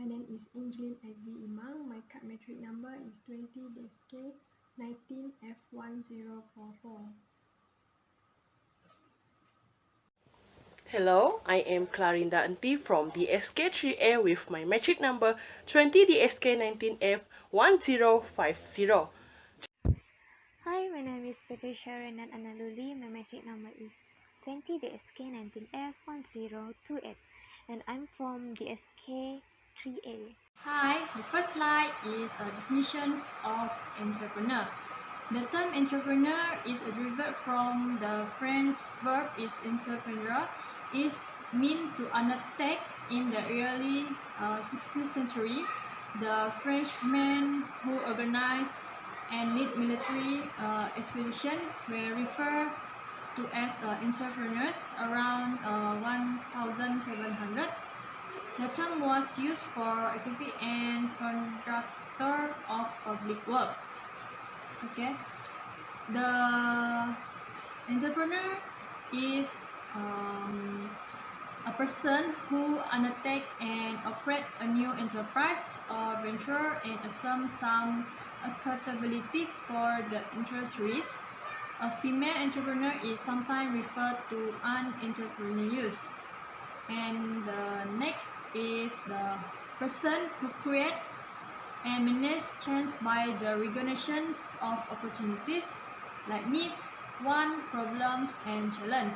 My name is Angeline Ivy Imang. My card metric number is 20-K19F1044. Hello, I am Clarinda Anti from the SK3A with my metric number 20-DSK19F1050. Hi, my name is Patricia Renan Analuli. My metric number is 20-DSK19F1028 and I'm from the SK3A. Hi, the first slide is definitions of entrepreneur. The term entrepreneur is derived from the French verb is entrepreneur, is meant to undertake. In the early 16th century. The Frenchmen who organized and lead military expedition were referred to as entrepreneurs around 1700. The term was used for activity and contractor of public work. Okay, the entrepreneur is a person who undertake and operate a new enterprise or venture and assume some accountability for the interest risk. A female entrepreneur is sometimes referred to an entrepreneuress. And the next is the person who create and manage change by the recognitions of opportunities like needs, want, problems, and challenge.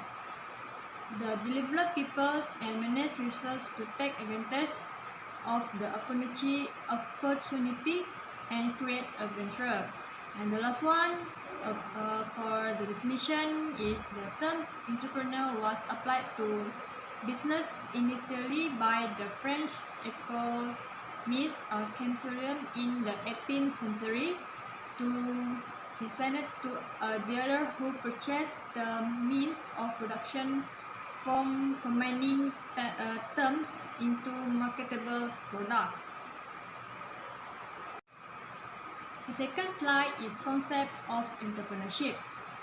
The develop peoples and manage resources to take advantage of the opportunity and create a venture. And the last one for the definition is the term entrepreneur was applied to business initially by the French economist Cantillon in the 18th century to designated to a dealer who purchased the means of production from combining terms into marketable product. The second slide is concept of entrepreneurship.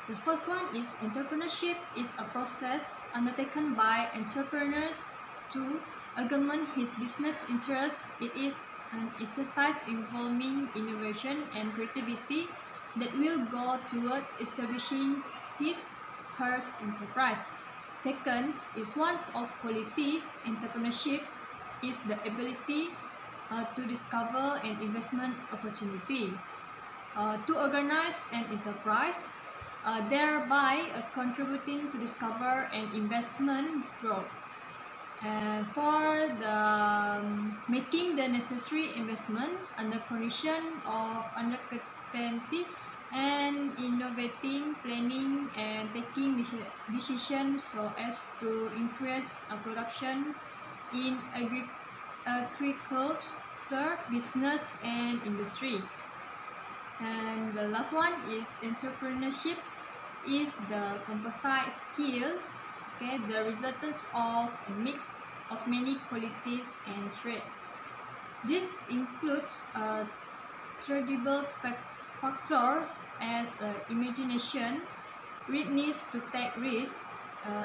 The first one is entrepreneurship is a process undertaken by entrepreneurs to augment his business interests. It is an exercise involving innovation and creativity that will go toward establishing his her enterprise. Second is one of qualities entrepreneurship is the ability to discover an investment opportunity, to organize an enterprise, thereby contributing to discover an investment growth. And for the making the necessary investment under condition of uncertainty and innovating, planning and taking decisions so as to increase production in agriculture, business and industry. And the last one is entrepreneurship is the composite skills, okay, the results of a mix of many qualities and traits. This includes tradable factors as imagination, readiness to take risks,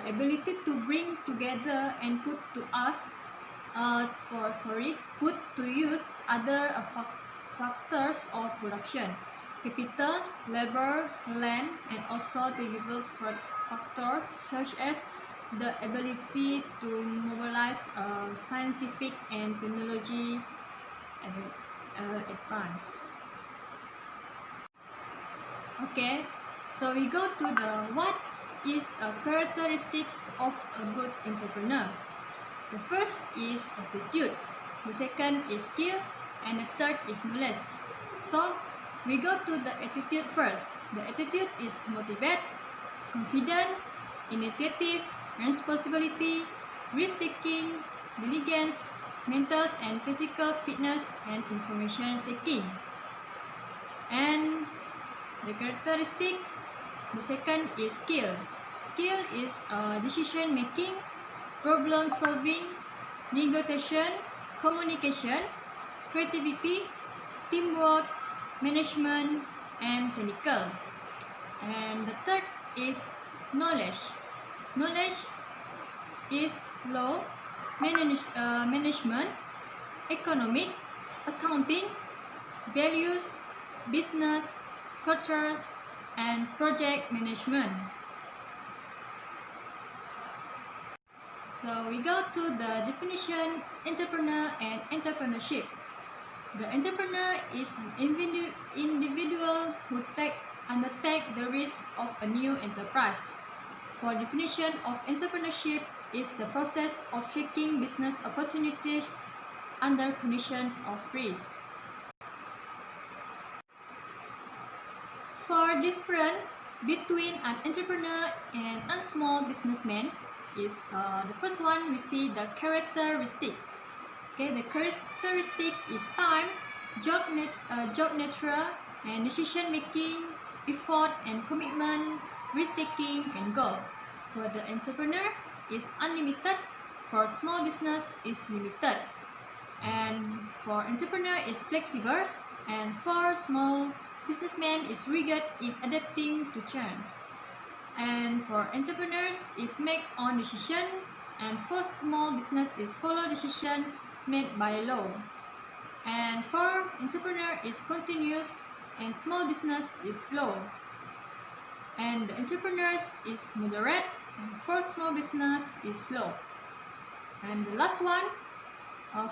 ability to bring together and put to use other factors of production, capital, labor, land, and also technical factors such as the ability to mobilize scientific and technology advance. Okay, so we go to the what is a characteristics of a good entrepreneur. The first is attitude, the second is skill, and the third is knowledge. So we go to the attitude first. The attitude is motivate, confident, initiative, responsibility, risk-taking, diligence, mental and physical fitness, and information seeking. And the characteristic, the second is skill. Skill is decision making, problem solving, negotiation, communication, creativity, teamwork, management, and technical. And the third is knowledge. Knowledge is law, management, economic, accounting, values, business, cultures, and project management. So we go to the definition, entrepreneur and entrepreneurship. The entrepreneur is an individual who undertake the risk of a new enterprise. For definition of entrepreneurship is the process of seeking business opportunities under conditions of risk. For difference between an entrepreneur and a small businessman is the first one we see the characteristic. Okay, the characteristic is time, job nature, and decision making, effort and commitment, risk taking and goal. For the entrepreneur is unlimited, for small business is limited, and for entrepreneur is flexible, and for small businessman is rigid in adapting to change. And for entrepreneurs is make on decision, and for small business is follow decision made by law. And for entrepreneur is continuous, and small business is slow. And the entrepreneurs is moderate, and for small business is slow. And the last one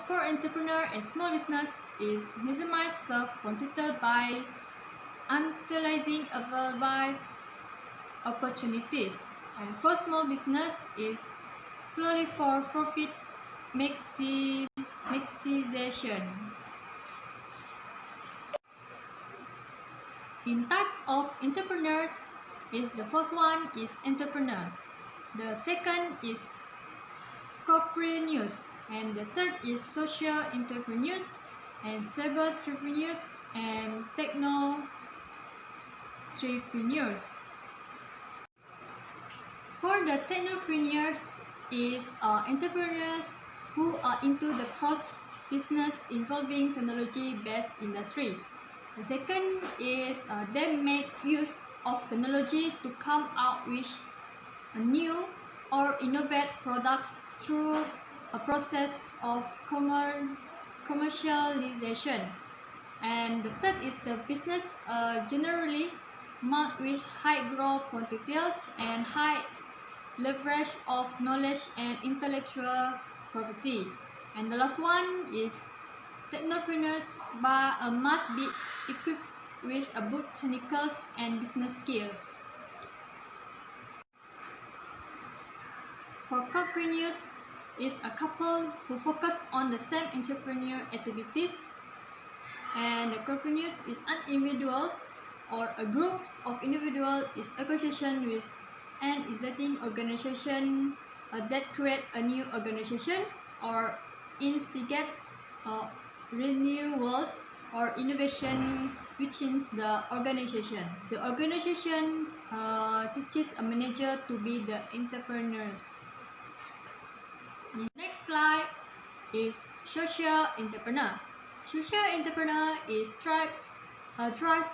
for entrepreneur and small business is maximize self-quantity by utilizing available opportunities. And for small business is slowly for profit maximization. In type of entrepreneurs is the first one is entrepreneur, the second is corporateers, and the third is social entrepreneurs, and cyber entrepreneurs, and techno entrepreneurs. For the technopreneurs is entrepreneurs who are into the cross business involving technology-based industry. The second is they make use of technology to come out with a new or innovate product through a process of commercialization. And the third is the business generally marked with high growth quantities and high leverage of knowledge and intellectual property. And the last one is technopreneurs must be equipped with both technical and business skills. For corporateers is a couple who focus on the same entrepreneurial activities, and the corporateers is an individuals or a groups of individuals is association with an existing organization that create a new organization or instigates renewals or innovation within the organization. The organization teaches a manager to be the entrepreneurs. The next slide is social entrepreneur. Social entrepreneur is drive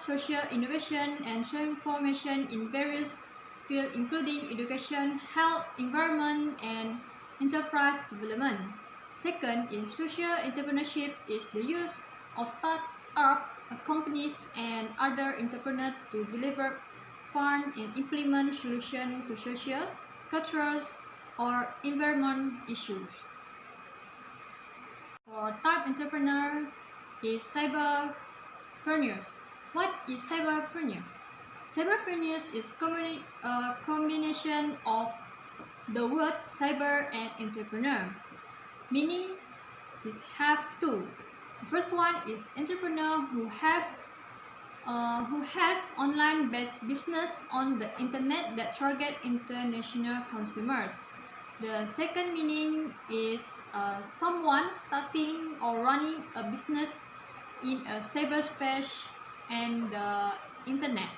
social innovation and transformation in various fields including education, health, environment, and enterprise development. Second is social entrepreneurship is the use of start-up companies and other entrepreneurs to deliver, fund, and implement solutions to social, cultural, or environment issues. For type entrepreneur is cyberpreneurs. What is cyberpreneurs? Cyberpreneurs is a combination of the word cyber and entrepreneur, meaning is have two. The first one is entrepreneur who has online-based business on the internet that target international consumers. The second meaning is someone starting or running a business in a cyberspace and the internet.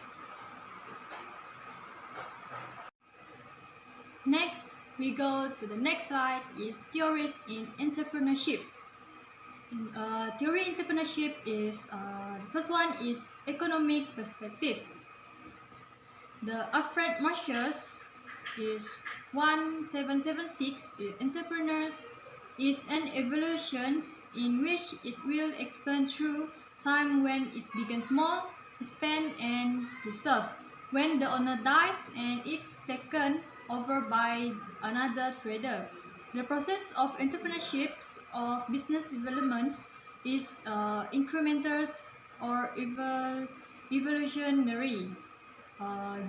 Next, we go to the next slide is theories in entrepreneurship. Theory entrepreneurship is the first one is economic perspective. The Alfred Marshall's is 1776 is entrepreneurs is an evolution in which it will expand through time when it begins small, expand and resolve. When the owner dies and it's taken over by another trader. The process of entrepreneurship of business developments is incremental or evolutionary.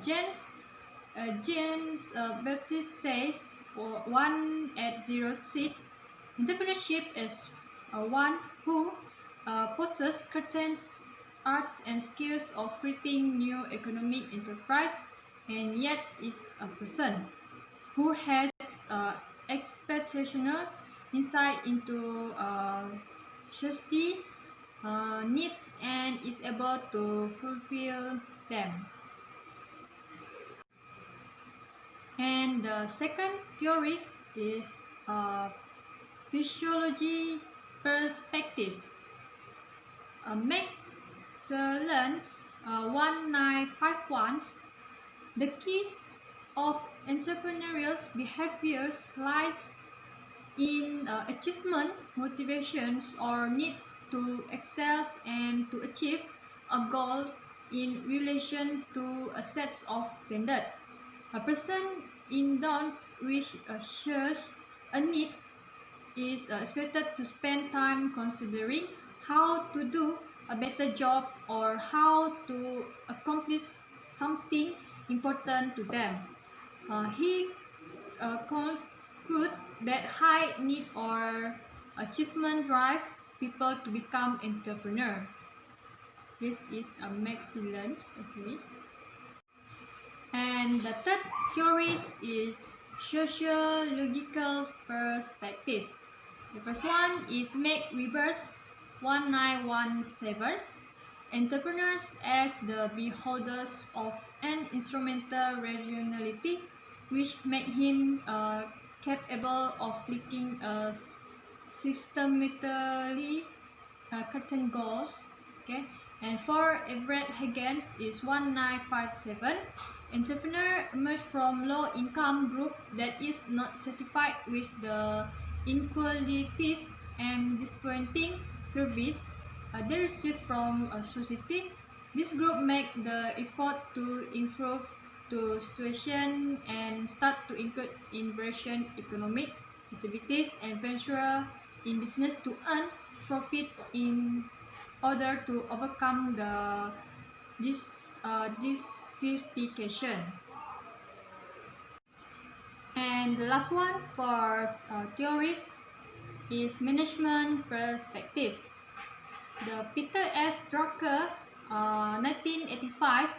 James Baptist says 1 at 06 entrepreneurship is one who possesses certain arts and skills of creating new economic enterprise and yet is a person who has expectational insight into society needs and is able to fulfill them. And the second theory is physiology perspective. Excellence 1951. The keys of entrepreneurial behaviors lies in achievement, motivations, or need to excel and to achieve a goal in relation to a set of standards. A person indulges which shares a need is expected to spend time considering how to do a better job or how to accomplish something important to them. He concludes that high need or achievement drive people to become entrepreneur. This is a excellence, okay. And the third theory is sociological perspective. The first one is McWeber's 1917. Entrepreneurs as the beholders of an instrumental rationality which make him capable of linking systematically certain goals. Okay, and for Everett Higgins is 1957. Entrepreneur emerge from low-income group that is not satisfied with the inequalities and disappointing service they receive from society. This group make the effort to improve the situation and start to include innovation, economic activities, and venture in business to earn profit in order to overcome the dissatisfaction. And the last one for theories is management perspective. The Peter F. Drucker, 1985,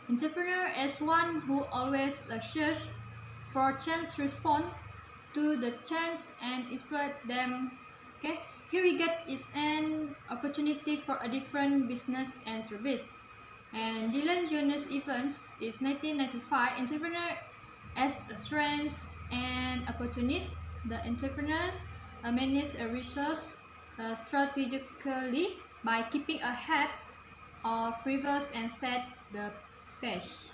entrepreneur as one who always search for chance response to the chance and exploit them. Okay, he regard is an opportunity for a different business and service. And Dylan Jonas Evans is 1995 entrepreneur as a strength and opportunist. The entrepreneurs manage a resource strategically by keeping ahead of rivers and set the pace.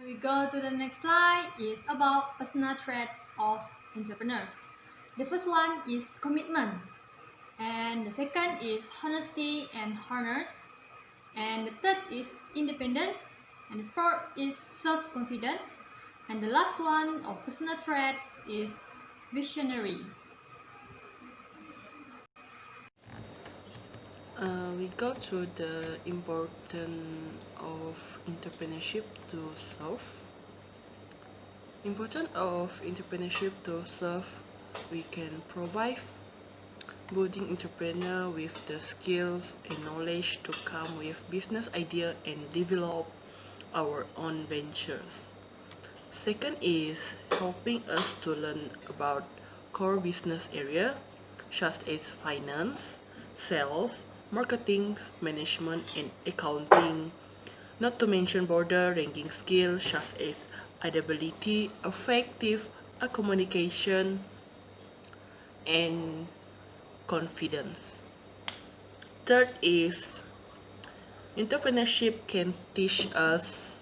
We go to the next slide is about personal traits of entrepreneurs. The first one is commitment, and the second is honesty and honors, and the third is independence, and the fourth is self-confidence, and the last one of personal traits is visionary. We go to the importance of entrepreneurship to self. Importance of entrepreneurship to self, we can provide building entrepreneur with the skills and knowledge to come with business idea and develop our own ventures. Second is helping us to learn about core business area such as finance, sales, marketing, management, and accounting, not to mention border ranking skills such as adaptability, effective communication, and confidence. Third is entrepreneurship can teach us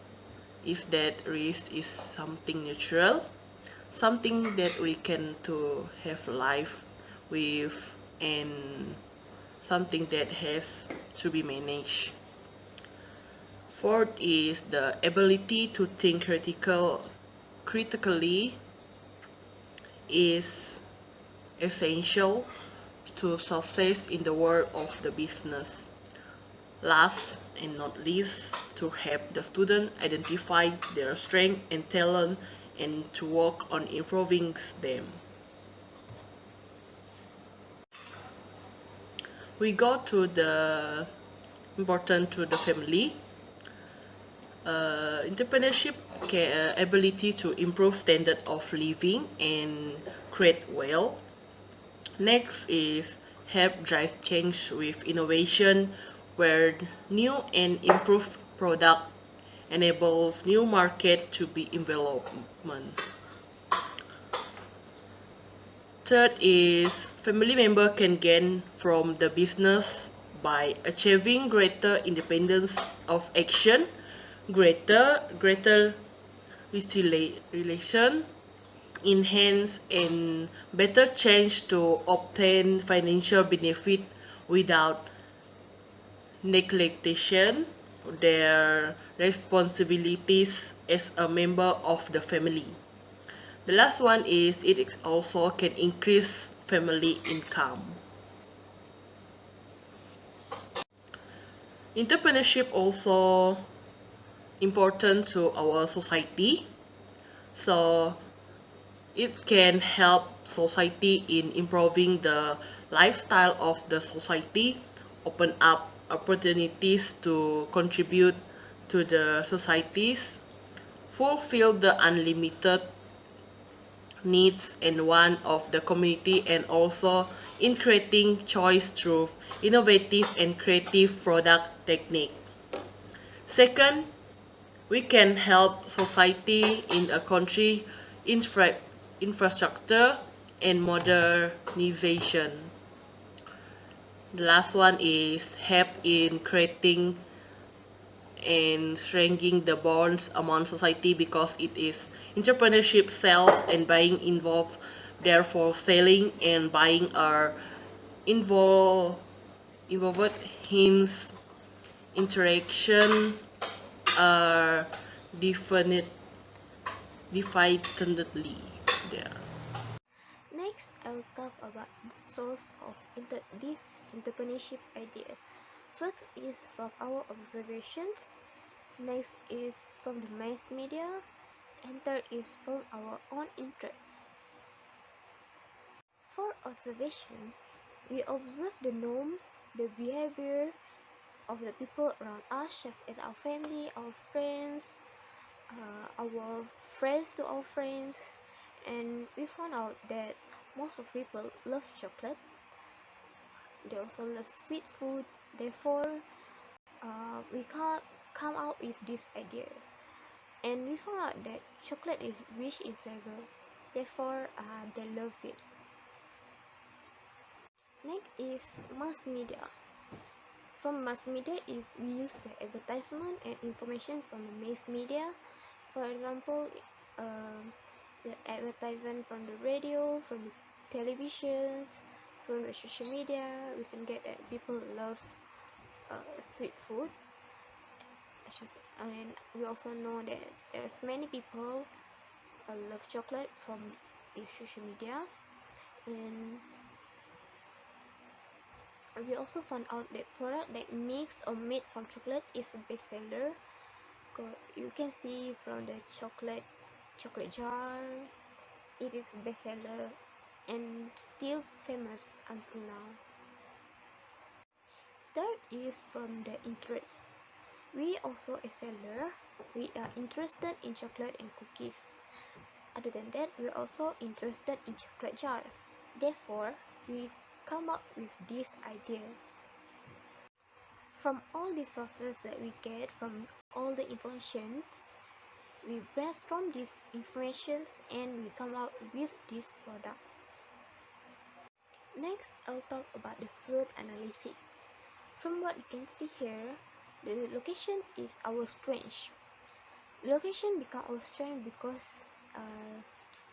is that risk is something natural. something that we can to have life with, and something that has to be managed. Fourth is the ability to think critically is essential to success in the world of the business. Last and not least, to help the student identify their strength and talent and to work on improving them. We go to the important to the family. Entrepreneurship ability to improve standard of living and create wealth. Next is help drive change with innovation, where new and improved product enables new market to be development. Third is family member can gain from the business by achieving greater independence of action, greater relation, enhance and better chance to obtain financial benefit without neglecting their responsibilities as a member of the family. The last one is it also can increase family income. Entrepreneurship also important to our society, so it can help society in improving the lifestyle of the society, open up opportunities to contribute to the societies, fulfill the unlimited needs and want of the community, and also in creating choice through innovative and creative product technique. Second, we can help society in a country infrastructure and modernization. The last one is help in creating and strengthening the bonds among society, because it is entrepreneurship, sales and buying involved. Therefore, selling and buying are involved hence interaction are definitely there. Next, I'll talk about the source of this entrepreneurship idea. First is from our observations, next is from the mass media, and third is from our own interests. For observation, we observe the norm, the behavior of the people around us, such as our family, our friends to our friends, and we found out that most of people love chocolate. They also love sweet food. Therefore, we can't come out with this idea, and we found out that chocolate is rich in flavor. Therefore, they love it. Next is mass media. From mass media is we use the advertisement and information from the mass media. For example, the advertisement from the radio, from the televisions, from the social media. We can get that people love sweet food, and we also know that there's many people love chocolate from the social media, and we also found out that product that mixed or made from chocolate is a bestseller. You can see from the chocolate jar, it is a bestseller and still famous until now. Third is from the interest. We also a seller, we are interested in chocolate and cookies. Other than that, we are also interested in chocolate jar. Therefore, we come up with this idea. From all the sources that we get, from all the informations, we brainstorm these informations and we come out with this product. Next, I'll talk about the SWOT analysis. From what you can see here, the location is our strength. Location become our strength because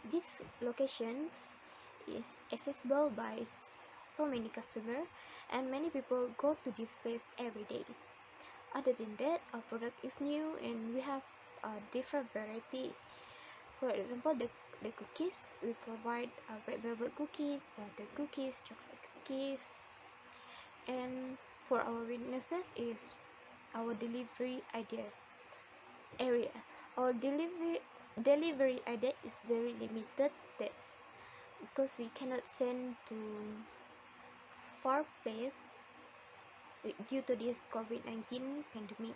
These locations is accessible by so many customers, and many people go to this place every day. Other than that, our product is new and we have a different variety. For example, the cookies, we provide red velvet cookies, butter cookies, chocolate cookies. And for our weaknesses is our delivery area. Our delivery area is very limited. That's because we cannot send to far place due to this COVID-19 pandemic.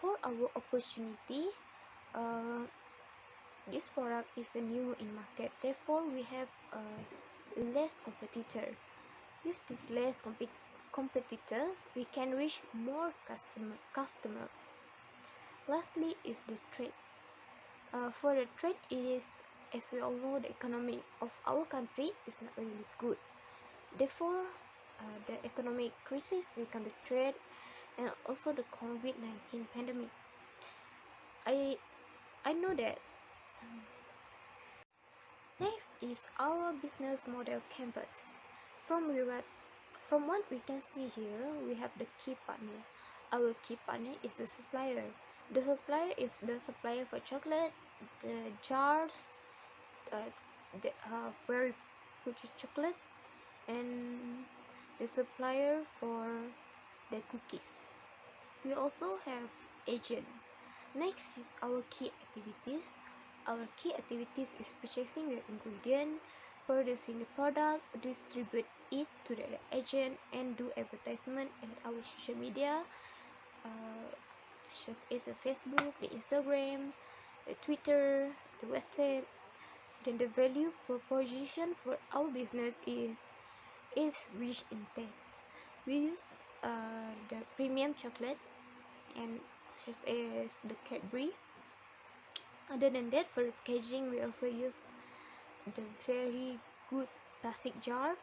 For our opportunity, this product is new in market, therefore we have less competitor. With this less competitor, we can reach more customer. Lastly is the trade. For the trade, it is, as we all know, the economy of our country is not really good. Therefore, the economic crisis become the trade, and also the COVID-19 pandemic. I know that. Next is our business model canvas. From what we can see here, we have the key partner. Our key partner is the supplier. The supplier is the supplier for chocolate, the jars, the very good chocolate, and the supplier for the cookies. We also have agent. Next is our key activities. Our key activities is purchasing the ingredient, producing the product, distribute it to the agent, and do advertisement at our social media, such as the Facebook, the Instagram, the Twitter, the WhatsApp. Then the value proposition for our business is rich in taste. We use the premium chocolate and such as the Cadbury. Other than that, for packaging, we also use the very good plastic jar.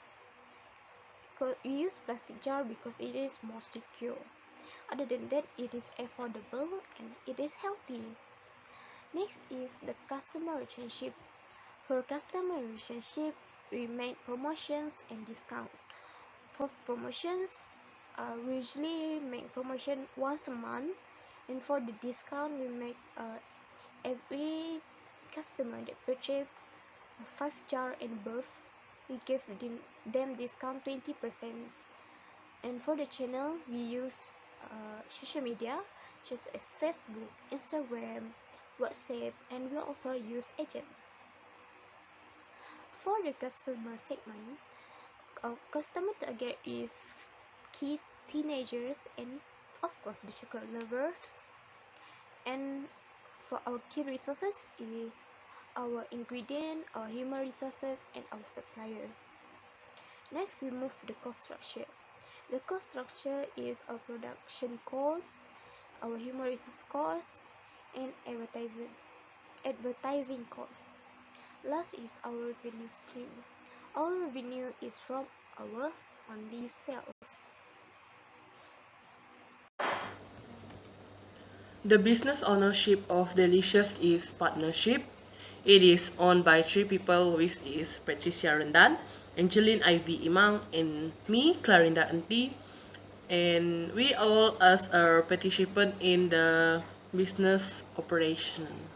We use plastic jar because it is more secure. Other than that, it is affordable and it is healthy. Next is the customer relationship. For customer relationship, we make promotions and discount. For promotions, we usually make promotion once a month, and for the discount, we make every customer that purchase 5 jar and above, we give them discount 20%. And for the channel, we use social media such as Facebook, Instagram, WhatsApp, and we also use agent. For the customer segment, our customer target is key teenagers and of course the chocolate lovers. And for our key resources is our ingredient, our human resources, and our supplier. Next, we move to the cost structure. The cost structure is our production costs, our human resource costs, and advertising costs. Last is our revenue stream. Our revenue is from our monthly sales. The business ownership of Delicious is partnership. It is owned by 3 people, which is Patricia Rendan, Angeline Ivy Imang, and me, Clarinda Anti. And we all as a participant in the business operation.